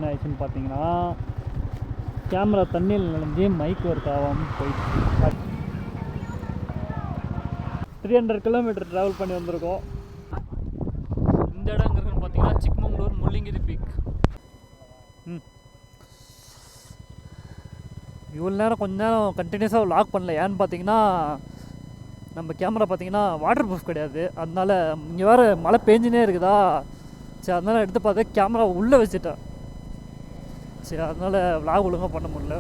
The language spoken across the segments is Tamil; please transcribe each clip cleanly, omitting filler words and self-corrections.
பிரச்சனை ஆயிடுச்சுன்னு பார்த்தீங்கன்னா, கேமரா தண்ணியில் நனைஞ்சு மைக் ஒர்க் ஆகாமல் போயிடுச்சு. 300 கிலோமீட்டர் ட்ராவல் பண்ணி வந்திருக்கோம். இந்த இடம் எங்கே இருக்குன்னு பார்த்தீங்கன்னா சிக்மங்களூர் முள்ளிங்கிரி பீக். இவ்வளோ நேரம் கொஞ்ச நேரம் கண்டினியூஸாக லாக் பண்ணல. ஏன்னு பார்த்தீங்கன்னா நம்ம கேமரா பார்த்தீங்கன்னா வாட்டர் ப்ரூஃப் கிடையாது. அதனால இங்கே வேறு மழை பெஞ்சினே இருக்குதா, சரி அதனால் எடுத்து பார்த்தா கேமரா உள்ளே வச்சுட்டேன். சரி அதனால் விளாக் ஒழுங்காக பண்ண முடியல.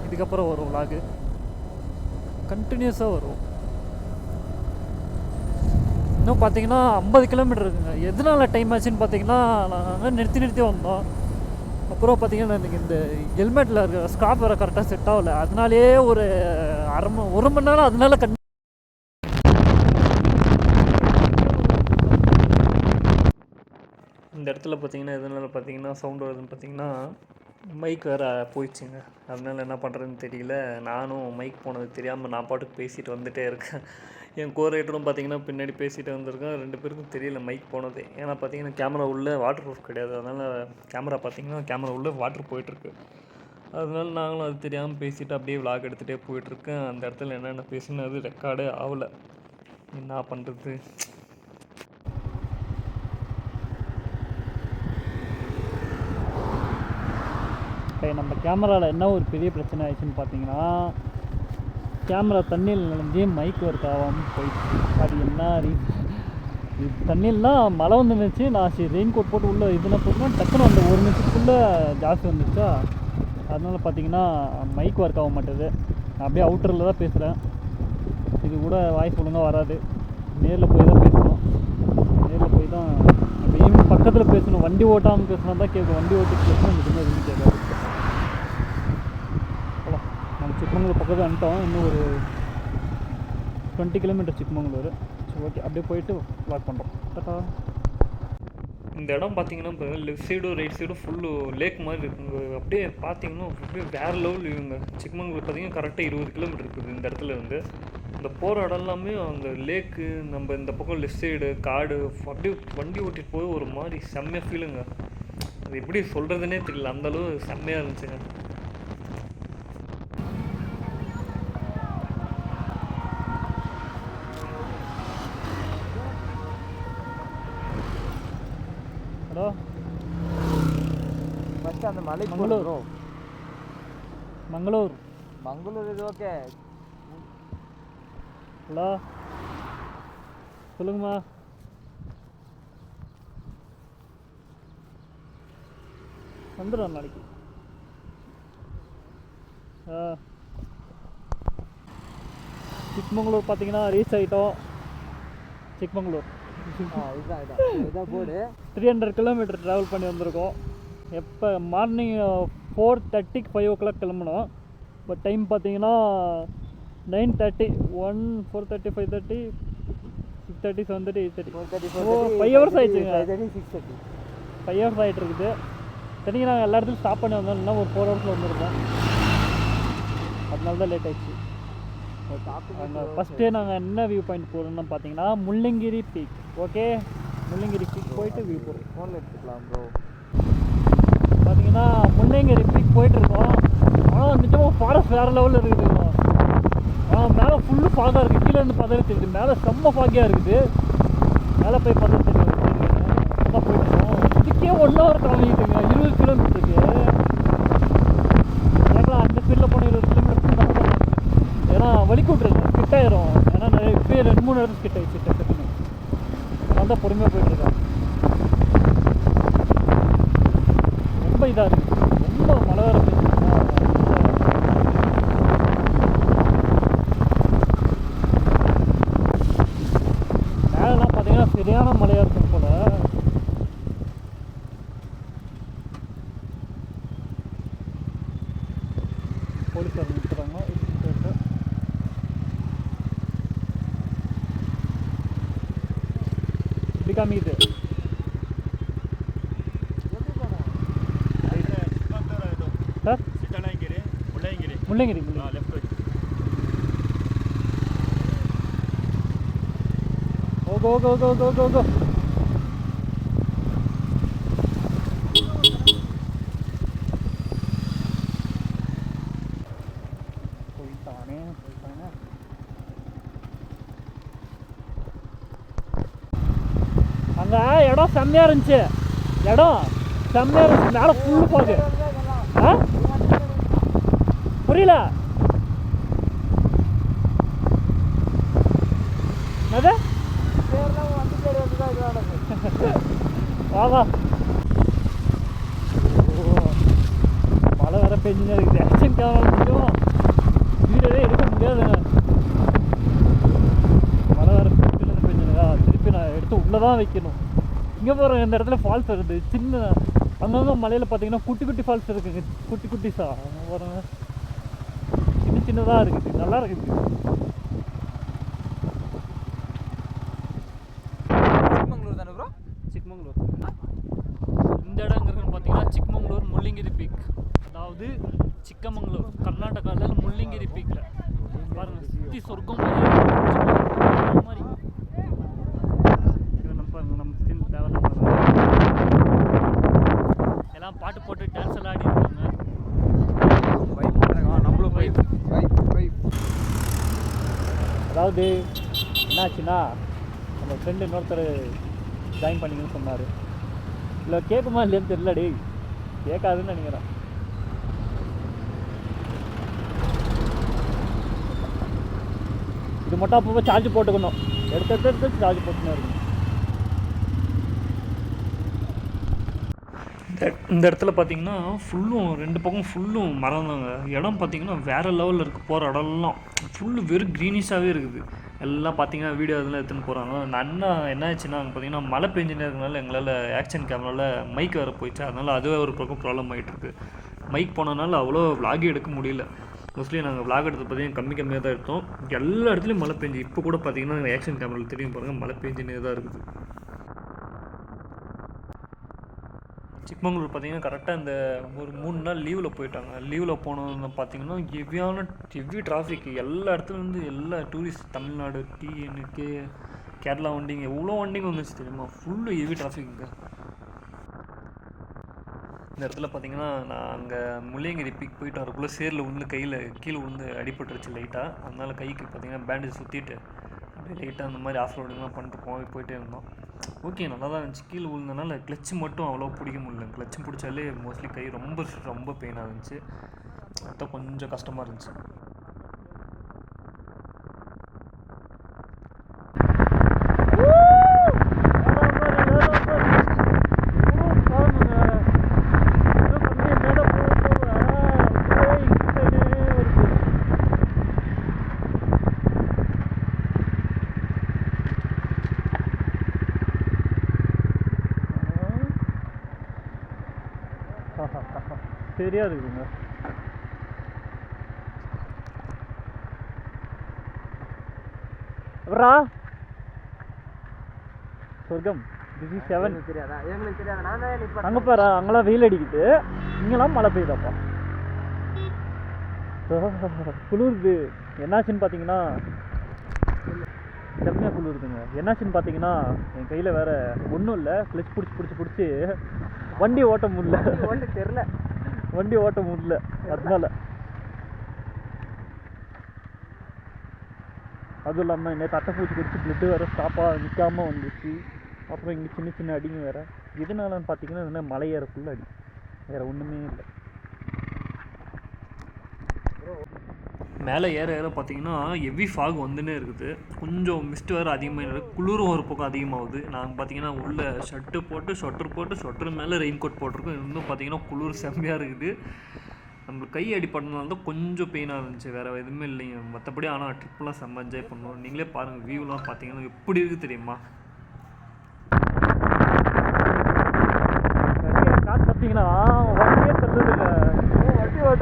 இதுக்கப்புறம் வரும் விளாகு, கண்டினியூஸாக வரும். இன்னும் பார்த்தீங்கன்னா 50 கிலோமீட்டர் இருக்குங்க. எதனால டைம் ஆச்சுன்னு பார்த்தீங்கன்னா, நாங்கள் நிறுத்தி வந்தோம். அப்புறம் பார்த்தீங்கன்னா எனக்கு இந்த ஹெல்மெட்டில் இருக்கிற ஸ்கார்ப் வேறு கரெக்டாக செட் ஆகலை. அதனாலேயே ஒரு 1 மணி நேரம் அதனால இந்த இடத்துல பார்த்தீங்கன்னா எதனால பார்த்தீங்கன்னா சவுண்ட் வருதுன்னு பார்த்தீங்கன்னா மைக் வேறு போயிடுச்சுங்க. அதனால என்ன பண்ணுறதுன்னு தெரியல. நானும் மைக் போனது தெரியாமல் நான் பாட்டுக்கு பேசிட்டு வந்துகிட்டே இருக்கேன். என் கோரைட்டரும் பார்த்தீங்கன்னா பின்னாடி பேசிகிட்டு வந்திருக்கேன். 2 பேருக்கும் தெரியல மைக் போனது. ஏன்னா பார்த்தீங்கன்னா கேமரா உள்ளே வாட்டர் ப்ரூஃப் கிடையாது. அதனால் கேமரா உள்ளே வாட்டர் போயிட்டுருக்கு. அதனால நாங்களும் அது தெரியாமல் பேசிவிட்டு அப்படியே விளாக் எடுத்துகிட்டே போயிட்டுருக்கேன். அந்த இடத்துல என்னென்ன பேசினது ரெக்கார்டே ஆகலை. என்ன பண்ணுறது? நம்ம கேமராவில் என்ன ஒரு பெரிய பிரச்சனை ஆயிடுச்சுன்னு பார்த்தீங்கன்னா, கேமரா தண்ணியில் நனைஞ்சு மைக் ஒர்க் ஆகாமல் போயிடுச்சு. அது என்ன ரீசன்? இது தண்ணியில்தான் மழை வந்துருந்துச்சு. நான் சரி ரெயின் கோட் போட்டு உள்ளே இதுனா போட்டுனா டக்குன்னு அந்த 1 நிமிஷத்துக்குள்ளே ஜாஸ்தி வந்துச்சா, அதனால் பார்த்தீங்கன்னா மைக் ஒர்க் ஆக மாட்டேது. நான் அப்படியே அவுட்டரில் தான் பேசுகிறேன். இது கூட வாய்ஸ் ஒழுங்காக வராது. நேரில் போய் தான் பேசணும். நேரில் போய் தான் நம்ம ஈவினிங் பக்கத்தில் பேசணும். வண்டி ஓட்டாமல் பேசினா தான் கேட்கும். வண்டி ஓட்டிட்டு பேசணும் எதுவுமே எதுவும் கேட்காது. நம்ம சிக்மங்களூர் பக்கத்தில் வந்துட்டோம். இன்னும் ஒரு 20 கிலோமீட்டர் சிக்மங்களூர். சரி ஓகே, அப்படியே போயிட்டு வாக் பண்ணுறோம். டாடா. இந்த இடம் பார்த்தீங்கன்னா இப்போ லெஃப்ட் சைடும் ரைட் சைடும் ஃபுல்லு லேக் மாதிரி இருக்குங்க. அப்படியே பார்த்தீங்கன்னா அப்படியே வேறு லெவல் இவங்க சிக்மங்களூர் பார்த்தீங்கன்னா கரெக்டாக 20 கிலோமீட்டர் இருக்குது இந்த இடத்துல இருந்து. இந்த போகிற இடம் எல்லாமே அந்த லேக்கு, நம்ம இந்த பக்கம் லெஃப்ட் சைடு காடு, அப்படியே வண்டி ஓட்டிகிட்டு போய் ஒரு மாதிரி செம்மையாக ஃபீலுங்க. அது எப்படி சொல்கிறதுனே தெரியல, அந்தளவு செம்மையாக இருந்துச்சுங்க. ஹலோ, ஃபஸ்ட்டு அந்த மலை மங்களூர் இது ஓகே. ஹலோ சொல்லுங்கம்மா. வந்துடும் நாளைக்கு. சிக்மங்களூர் பார்த்தீங்கன்னா ரீச் ஆகிட்டோம். சிக்மங்களூர் இதான் போர்டு. 300 கிலோமீட்டர் ட்ராவல் பண்ணி வந்திருக்கோம். எப்போ மார்னிங் 4:30க்கு 5 o'clock கிளம்பணும். இப்போ டைம் பார்த்தீங்கன்னா 9:30, 1, 4:30, 5:30, 6:30, 7:30, 8:30. 5 hours ஆகிடுச்சுங்க. 5 hours ஆகிட்டு இருக்குது. சரிங்க, நாங்கள் எல்லா இடத்துலையும் ஸ்டாப் பண்ணி வந்தோம். இல்லைனா ஒரு 4 hours வந்துருக்கோம். அதனால தான் லேட் ஆகிடுச்சு. ஃபஸ்ட்டே நாங்கள் என்ன வியூ பாயிண்ட் போகிறோம்னு பார்த்தீங்கன்னா முள்ளிங்கிரி பீக். ஓகே, முள்ளிங்கிரி பீக் போயிட்டு வியூ போகிறோம். ஃபோனில் எடுத்துக்கலாம் ப்ரோ. பார்த்தீங்கன்னா முள்ளிங்கிரி பீக் போயிட்டுருக்கோம். ஆனால் நிஜமாக ஃபாரஸ்ட் வேறு லெவலில் இருக்குது. மேலே ஃபுல்லு ஃபாகாக இருக்குது. கீழே இருந்து பார்த்தா தெரியுது. மேலே செம்ம ஃபாகியாக இருக்குது. மேலே போய் பார்த்தா தெரியும். அதான் போயிட்டுருக்கோம். இதுக்கே 1 hour காமிக்கிட்டுங்க 20 கிலோமீட்டருக்கு. ஏன்னா அந்த ஸ்பீடில் போன 20 கிலோமீட்டருக்கு தான். ஏன்னா வலிக்கு விட்ருங்க, கிட்டாயிரும். ஏன்னா இப்போயே 2-3 இடத்துக்கு கிட்ட ஆயிடுச்சு டக்குன்னு. அதனால தான் பொறுமையாக போயிட்டுருக்கேன். ரொம்ப இதாக இருக்குது. ரொம்ப மழை வேறு பெய்யுதுன்னா மேலெலாம் பார்த்தீங்கன்னா சரியான மழையாக இருக்கும் போல். போலீஸார் நிறுத்துறாங்க. இப்படி காமிக்குது. சார் முள்ளங்கிரி ஓகோ. இடம் செம்மையாக இருந்துச்சு, இடம் செம்மையாக இருந்துச்சு, மேலே ஃபுல்லு போகுது. ஆ புரியல அது வா மழை வர பெஞ்சுன்னு இருக்குது. ஆக்ஷன் கேமரா மட்டும் வீடியோவே எடுக்க முடியாதுங்க. மழை வர பெஞ்சுனுதா, திருப்பி நான் எடுத்து உள்ளே தான் வைக்கணும். இங்கே போகிறோம், இந்த இடத்துல ஃபால்ஸ் இருக்குது சின்ன, அங்கங்கே மலையில் பார்த்தீங்கன்னா குட்டி குட்டி ஃபால்ஸ் இருக்குங்க, குட்டி குட்டிஸா பாருங்க, சின்ன சின்னதாக இருக்குது, நல்லா இருக்குது. சிக்மங்களூர் தானே ப்ரோ? சிக்மங்களூர். இந்த இடம் எங்கே இருக்குன்னு பார்த்தீங்கன்னா சிக்மங்களூர் முள்ளிங்கிரி பீக், அதாவது சிக்கமங்களூர் கர்நாடகாவில் முள்ளிங்கிரி பீக்கில் பாருங்க, சுற்றி சொர்க்கம் மாதிரி. இது நம்ம ஸ்கின் தேவையில்ல, எல்லாம் பாட்டு போட்டு டான்ஸ் எல்லாம் ஆடி இருக்காங்க. அதாவது என்னாச்சுன்னா நம்ம ஃப்ரெண்டு இன்னொருத்தர் ஜாயின் பண்ணிங்கன்னு சொன்னார். இல்லை கேட்குமா இல்லையான்னு தெரியல, டே கேட்காதுன்னு நினைக்கிறேன். இது மட்டும் அப்பப்போ சார்ஜ் போட்டுக்கணும், எடுத்து சார்ஜ் போட்டுன்னு இருக்கணும். இந்த இடத்துல பார்த்தீங்கன்னா ஃபுல்லும் ரெண்டு பக்கம் ஃபுல்லும் மரம் தாங்க. இடம் பார்த்தீங்கன்னா வேறு லெவலில் இருக்குது, போகிற இடம்லாம் ஃபுல்லு வெறும் க்ரீனிஷாகவே இருக்குது. எல்லாம் பார்த்தீங்கன்னா வீடியோ இதெல்லாம் எடுத்துன்னு போகிறாங்க. நான் என்ன ஆச்சுன்னா அங்கே பார்த்தீங்கன்னா மழை பெஞ்சுனே இருக்கனால எங்களால் ஆக்ஷன் கேமராவில் மைக் வேறு போயிடுச்சு, அதனால் அதுவே ஒரு பக்கம் ப்ராப்ளம் ஆகிட்டுருக்கு. மைக் போனதுனால அவ்வளோ விளாக் எடுக்க முடியல. மோஸ்ட்லி நாங்கள் விளாக் எடுத்து பார்த்தீங்கன்னா கம்மியாக தான் எடுத்தோம். எல்லா இடத்துலையும் மழை பெஞ்சு, இப்போ கூட பார்த்தீங்கன்னா ஆக்ஷன் கேமராவில் தெரியும் பாருங்கள், மழை பெஞ்சுனே தான் இருக்குது. சிக்மங்களூர் பார்த்தீங்கன்னா கரெக்டாக இந்த ஒரு 3 நாள் லீவில் போயிட்டாங்க. லீவில் போனது பார்த்தீங்கன்னா ஹெவி டிராஃபிக், எல்லா இடத்துலேருந்து எல்லா டூரிஸ்ட், தமிழ்நாடு, டிஎன்கே, கேரளா வண்டிங்க, எவ்வளோ வண்டிங்க வந்துச்சு தெரியுமா, ஃபுல்லு ஹெவி டிராஃபிக்குங்க. இந்த இடத்துல பார்த்தீங்கன்னா நான் அங்கே முள்ளியங்கிரி பீக் போயிட்டு வரக்குள்ளே சேரில் விழுந்து கையில் கீழே விழுந்து அடிபட்டுருச்சு லைட்டாக. அதனால் கைக்கு பார்த்தீங்கன்னா பேண்டேஜ் சுற்றிட்டு அப்படியே லைட்டாக அந்த மாதிரி ஆஃப் ரோடிங்லாம் பண்ணிட்டு போயிட்டே இருந்தோம். ஓகே, நல்லா தான் இருந்துச்சு. கீழே விழுந்தனால கிளச்சு மட்டும் அவ்வளோ பிடிக்க முடியல. கிளச்சு பிடிச்சாலே மோஸ்ட்லி கை ரொம்ப பெயினாக இருந்துச்சு, அதான் கொஞ்சம் கஷ்டமாக இருந்துச்சு. சரியாக இருக்குதுங்க. அப்புறா சொர்க்கம் டிகிரி 7 தெரியாதா? எங்களுக்கு தெரியாதா? நான் தான் இப்போ அங்கே பாரு, அங்கெல்லாம் வெயில் அடிக்குது, இங்கெல்லாம் மழை பெய்யுதாப்பா, குளிருது. என்னாச்சுன்னு பார்த்தீங்கன்னா செம்மையாக குளிருதுங்க. என்னாச்சுன்னு பார்த்தீங்கன்னா என் கையில் வேறு ஒன்றும் இல்லை, கிளச் பிடிச்சி வண்டி ஓட்ட முடியல, வண்டி ஓட்ட முடியல. அதனால அதுவும் இல்லாமல் நேற்று அட்டைப்பூச்சி கடிச்சு பிளட்டு வேறு ஸ்டாப்பாக நிற்காமல் வந்துச்சு. அப்புறம் இங்கே சின்ன அடிங்க வேறு. எதுனாலன்னு பார்த்தீங்கன்னா என்ன மலை ஏறக்குள்ள அடி, வேறு ஒன்றுமே இல்லை. மேலே ஏற பார்த்தீங்கன்னா ஹெவி ஃபாக் வந்துன்னே இருக்குது, கொஞ்சம் மிஸ்ட் வேறு அதிகமாக இருக்குது, குளிரும் ஒரு பக்கம் அதிகமாகுது. நாங்கள் பார்த்தீங்கன்னா உள்ளே ஷொட்டர் போட்டு ஷொட்டர் மேலே ரெயின் கோட் போட்டிருக்கோம். இன்னும் பார்த்தீங்கன்னா குளிர் செம்மையாக இருக்குது. நம்மளுக்கு கை அடிப்பட்டனால தான் கொஞ்சம் பெயினாக இருந்துச்சு, வேறு எதுவுமே இல்லைங்க மற்றபடி. ஆனால் ட்ரிப்லாம் செம்ம என்ஜாய் பண்ணுவோம். நீங்களே பாருங்கள், வியூலாம் பார்த்தீங்கன்னா எப்படி இருக்குது தெரியுமா. காற்று பார்த்தீங்கன்னா வண்டியே தள்ளுதுங்க,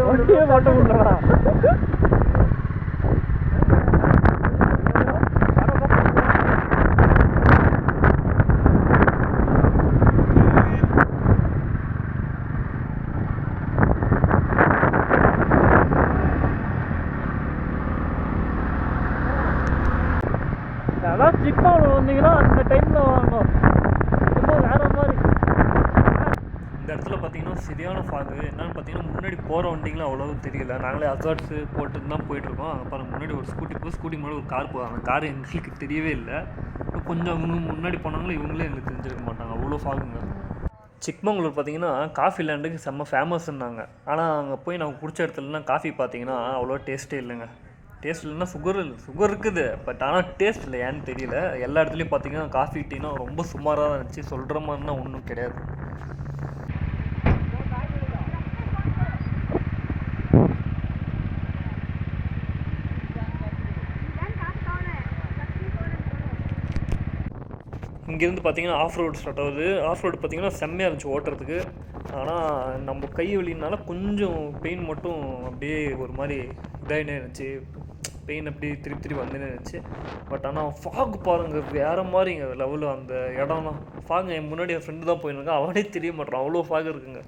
வண்டியே ஓட்ட முடியலடா. அதான் சிக்மங்களூர் வந்தீங்கன்னா அந்த டைமில் வாங்கணும், ரொம்ப வேறு மாதிரி. இந்த இடத்துல பார்த்தீங்கன்னா சரியான ஃபாகு. என்னென்னு பார்த்தீங்கன்னா முன்னாடி போகிற வண்டிங்களாம் அவ்வளோவும் தெரியல. நாங்களே அசார்ட்ஸு போட்டு தான் போயிட்டுருக்கோம். அங்கே பாருங்கள், முன்னாடி ஒரு ஸ்கூட்டி முன்னாடி ஒரு கார் போவாங்க. அந்த கார் எங்களுக்கு தெரியவே இல்லை. கொஞ்சம் அவங்க முன்னாடி போனாங்களும் இவங்களே எங்களுக்கு தெரிஞ்சிருக்க மாட்டாங்க, அவ்வளோ ஃபாகுங்க. சிக்மங்களூர் பார்த்தீங்கன்னா காஃபி லேண்டுக்கு செம்ம ஃபேமஸ்ன்னாங்க. ஆனால் அங்கே போய் நாங்கள் குடிச்ச இடத்துலலாம் காஃபி பார்த்தீங்கன்னா அவ்வளோ டேஸ்ட்டே இல்லைங்க. டேஸ்ட் இல்லைன்னா சுகர் இருக்குது, பட் ஆனால் டேஸ்ட் இல்லை, ஏன்னு தெரியல. எல்லா இடத்துலையும் பார்த்தீங்கன்னா காஃபி டீனா ரொம்ப சுமாராக தான் இருந்துச்சு, சொல்கிற மாதிரினா ஒன்றும் கிடையாது. இங்கேருந்து பார்த்தீங்கன்னா ஆஃப் ரோடு ஸ்டார்ட் ஆகுது. ஆஃப் ரோடு பார்த்தீங்கன்னா செம்மையாக இருந்துச்சு ஓட்டுறதுக்கு. ஆனால் நம்ம கை வலினால கொஞ்சம் பெயின் மட்டும் அப்படியே ஒரு மாதிரி இதாகினே இருந்துச்சு. பெயின் அப்படி திருப்பி வந்துனே இருந்துச்சு. பட் ஆனால் ஃபாக் பாருங்கள், வேறு மாதிரிங்க லெவலில் அந்த இடம்லாம். ஃபாக் என் முன்னாடி என் ஃப்ரெண்டு தான் போயிருக்காங்க, அவனே தெரிய மாட்டான், அவ்வளோ ஃபாக் இருக்குங்க.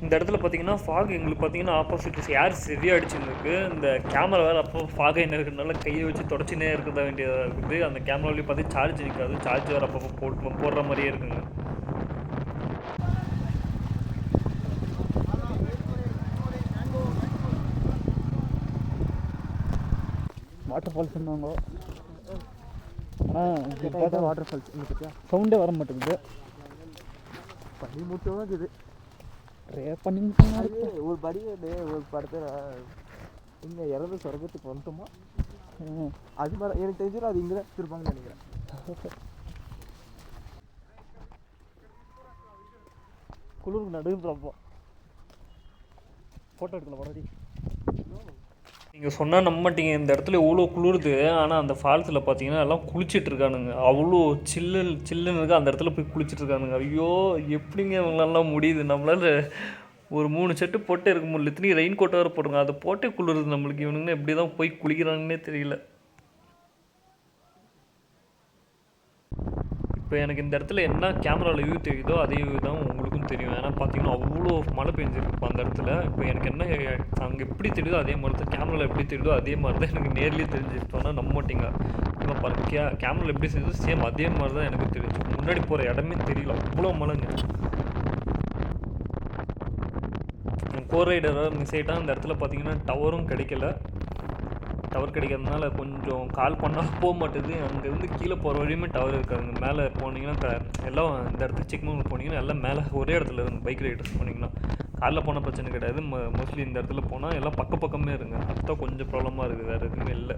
இந்த இடத்துல பார்த்தீங்கன்னா ஃபாக் எங்களுக்கு பார்த்தீங்கன்னா ஆப்போசிட் ஏர் சரியாக அடிச்சுருக்கு. இந்த கேமரா வேறு அப்போ ஃபாக் என்ன இருக்கிறதுனால கையை வச்சு தொடச்சினே இருக்கிறத வேண்டியதாக இருக்குது. அந்த கேமராவிலேயே பார்த்து சார்ஜ் நிற்காது, சார்ஜ் வேறு அப்பப்போ போடுற மாதிரியே இருக்குங்க. வாட்டர் ஃபால்ஸ் இருந்தாங்க, ஆனால் வாட்டர் ஃபால்ஸ் இங்கே பற்றியா சவுண்டே வர மாட்டேங்குது. பண்ணி மூட்டோம் இருக்குது, பண்ணி ஒரு படி ஒரு படத்தில் இங்கே இறந்து சொர்க்கத்துக்கு வந்துட்டோமா, அது மாதிரி எனக்கு தெரிஞ்சிடும். அது இங்கே தான் திருப்பாங்கன்னு நினைக்கிறேன். குளிருக்கு நடுன்றப்போ ஃபோட்டோ எடுக்கல பரவாடி. நீங்கள் சொன்னால் நம்ப மாட்டீங்க, இந்த இடத்துல எவ்வளோ குளிருது. ஆனால் அந்த ஃபால்ஸில் பார்த்தீங்கன்னா எல்லாம் குளிச்சுட்டு இருக்கானுங்க, அவ்வளோ சில்லுன்னு இருக்குது. அந்த இடத்துல போய் குளிச்சுட்டு இருக்கானுங்க. ஐயோ எப்படிங்க இவங்களெல்லாம் முடியுது? நம்மளால் ஒரு 3 செட்டு போட்டே இருக்க முடியல, இத்தனையும் ரெயின் கோட்டை வேறு போடுங்க, அதை போட்டே குளிருது நம்மளுக்கு. இவனுங்க எப்படி தான் போய் குளிக்கிறாங்கன்னே தெரியல. இப்போ எனக்கு இந்த இடத்துல என்ன கேமராவில் வியூ தெரியுதோ அதே வியூ தான் உங்களுக்கும் தெரியும். ஏன்னா பார்த்தீங்கன்னா அவ்வளோ மழை பெஞ்சிருக்கு அந்த இடத்துல. இப்போ எனக்கு என்ன அங்கே எப்படி தெரியுதோ அதே மாதிரி தான் கேமராவில் எப்படி தெரியுதோ அதே மாதிரி தான் எனக்கு நேர்லேயே தெரிஞ்சுட்டோன்னா நம்ப மாட்டீங்க. இப்போ பாருங்க, கேமராவில் எப்படி தெரியுதோ சேம் அதே மாதிரி தான் எனக்கு தெரிஞ்சு. முன்னாடி போகிற இடமே தெரியல, அவ்வளோ மழைங்க. கோரைடராக மிஸ் ஆகிட்டால் அந்த இடத்துல பார்த்தீங்கன்னா டவரும் கிடைக்கல. டவர் கிடைக்கிறதுனால கொஞ்சம் கால் பண்ணால் போக மாட்டேது. அங்கேருந்து கீழே போகிற வழியுமே டவர் இருக்காதுங்க. மேலே போனீங்கன்னா எல்லாம் இந்த இடத்துக்கு சிக்மங்களூர் போனீங்கன்னா எல்லாம் மேலே ஒரே இடத்துல இருந்து பைக் ரைடர்ஸ் போனீங்கன்னா காலில் போனால் பிரச்சனை கிடையாது. மோஸ்ட்லி இந்த இடத்துல போனால் எல்லாம் பக்கமே இருங்க. அதுதான் கொஞ்சம் ப்ராப்ளமாக இருக்குது, வேறு எதுவுமே இல்லை.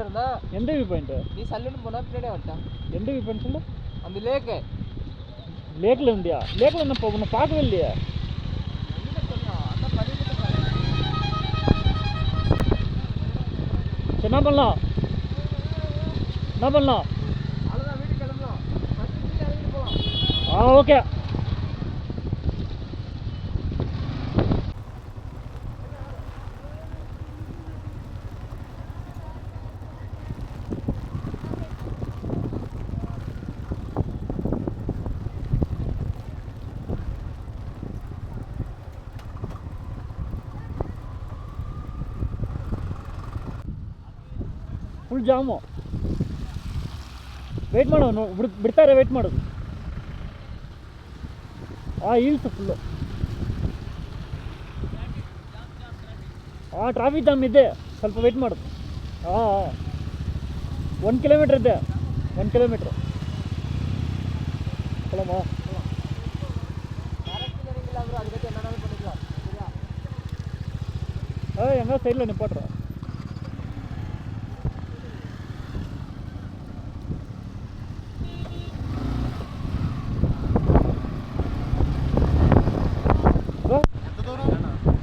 இருந்தா எந்த வியூ பாயிண்ட்? நீ சல்லுன்னு போனா பின்னாடியே வந்துட்டான். எந்த வியூ பாயிண்ட் சொல்லு? அந்த லேக்கில் இருந்தியா? லேக்கில் என்ன ஒன்று பார்க்கவே இல்லையா? என்ன பண்ணலாம் அவ்வளோதான், வீட்டுக்கு கிளம்பலாம். ஓகே. ಫುಲ್ ಜಾಮು, ವೆಯ್ಟ್ ಮಾಡೋ ಬಿಡ್ತಾರೆ, ವೆಯ್ಟ್ ಮಾಡೋದು. ಹಿಲ್ಸ್ ಫುಲ್ಲು ಟ್ರಾಫಿಕ್ ಜಾಮ್ ಇದೆ, ಸ್ವಲ್ಪ ವೆಯ್ಟ್ ಮಾಡೋದು. 1 ಕಿಲೋಮೀಟ್ರ್ ಇದೆ, 1 ಕಿಲೋಮೀಟ್ರ್ போலாமா? எங்கே சைடில் நிப்பாட்டுறோம்.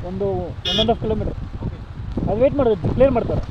ಒಂದು 1.5 ಕಿಲೋಮೀಟ್ರ್ ಅದು ವೆಯ್ಟ್ ಮಾಡೋದು, ಕ್ಲಿಯರ್ ಮಾಡ್ತಾರೆ.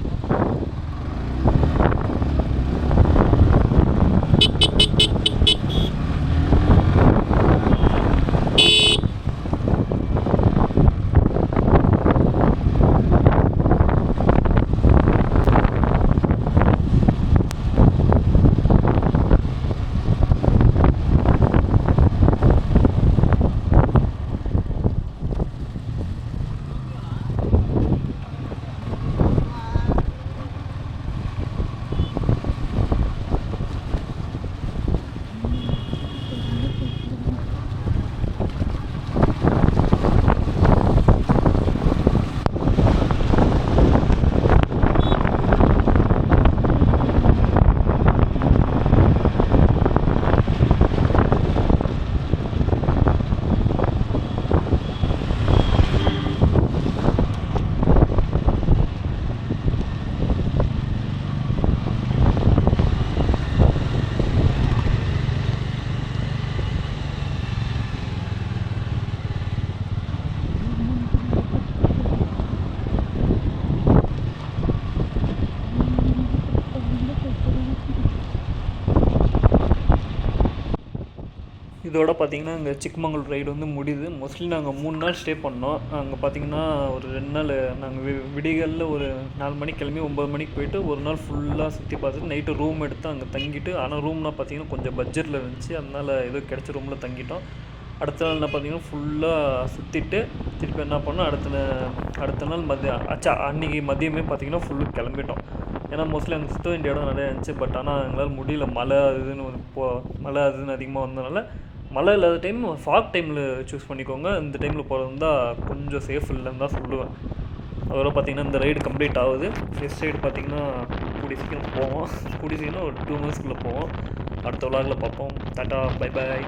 இதோட பார்த்தீங்கன்னா இங்கே சிக்மங்களூர் ரைடு வந்து முடியுது. மோஸ்ட்லி நாங்கள் 3 நாள் ஸ்டே பண்ணோம். அங்கே பார்த்தீங்கன்னா ஒரு 2 நாள் நாங்கள் விடிகளில் ஒரு 4 மணிக்கு கிளம்பி 9 மணிக்கு போயிட்டு ஒரு நாள் ஃபுல்லாக சுற்றி பார்த்துட்டு நைட்டு ரூம் எடுத்து அங்கே தங்கிட்டு, ஆனால் ரூம்னால் பார்த்தீங்கன்னா கொஞ்சம் பட்ஜெட்டில் இருந்துச்சு, அதனால் ஏதோ கிடச்ச ரூமில் தங்கிட்டோம். அடுத்த நாள் என்ன பார்த்தீங்கன்னா ஃபுல்லாக சுற்றிட்டு திருப்பி என்ன பண்ணோம், அடுத்த நாள் அன்றைக்கி மதியமே பார்த்தீங்கன்னா ஃபுல்லு கிளம்பிட்டோம். ஏன்னா மோஸ்ட்லி அங்கே சுற்ற வேண்டிய இடம் நிறையா இருந்துச்சு. பட் ஆனால் எங்களால் முடியல, மழை அதுன்னு அதிகமாக வந்ததுனால. மழை இல்லாத டைம் ஃபாக் டைமில் சூஸ் பண்ணிக்கோங்க. இந்த டைமில் போகிறது தான் கொஞ்சம் சேஃப் இல்லைன்னு தான் சொல்லுவேன். அதோட பார்த்திங்கன்னா இந்த ரைடு கம்ப்ளீட் ஆகுது. நெக்ஸ்ட் ரைடு பார்த்திங்கன்னா கூடிய சீக்கிரம் போவோம். கூடிய சீக்கிரம் ஒரு 2 monthsக்குள்ளே போவோம். அடுத்த விலாகில் பார்ப்போம். Tata, bye bye.